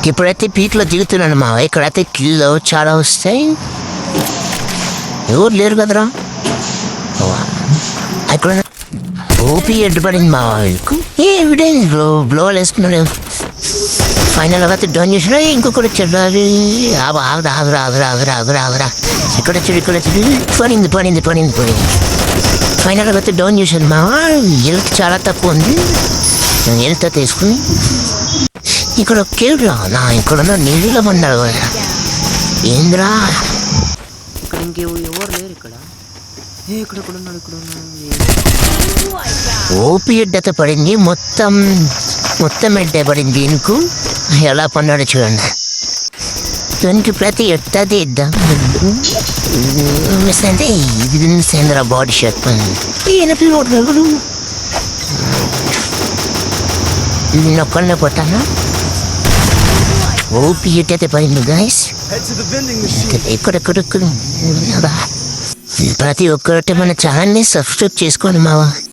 ఇప్పుడైతే పీక్లో దిగుతున్నాను మావ. ఇక్కడైతే కిల్లో చాలా వస్తాయి. ఎవరు లేరు కదరా అక్కడ. ఓపీ ఎడ్డుపడింది మావ. ఏ ఎవిడెన్స్ బ్లోలు వేసుకున్నాడు. ఫైనల్గా అయితే డౌన్ చేసినా ఇంకొకటి వచ్చాడు. ఆగురా ఆగురా ఆగురా ఆగురా ఆగురా ఆగురా. ఇక్కడ వచ్చాడు ఇక్కడ వచ్చాడు. పడింది పడింది పడింది పడింది. ఫైనల్గా అయితే డౌన్ చేశాను మావ. హెల్త్ చాలా తక్కువ ఉంది. హెల్త్ తీసుకుని ఇక్కడ కేడురా నా ఇక్కడ నీళ్ళలో పడ్డాడు. ఏంద్రా ఇక్కడ ఎవరు లేరు ఇక్కడ. ఇక్కడ ఉన్నాడు ఇక్కడ ఉన్నాడు. ఓపీ ఎడ్డత పడింది. మొత్తం ఎడ్డ పడింది. ఇంకు ఎలా పన్నాడు చూడండి. 20 ప్రతి ఎట్టది ఇద్దాం అంటే ఇది సేంద్ర బాడీ షర్ట్ పని నొక్కలనే కొట్టాను. ఓపీ ఎట్టయితే పడింది గాయస్. ఎక్కడెక్కడ ప్రతి ఒక్కటి మన ఛానల్ని సబ్స్క్రైబ్ చేసుకోండి మావా.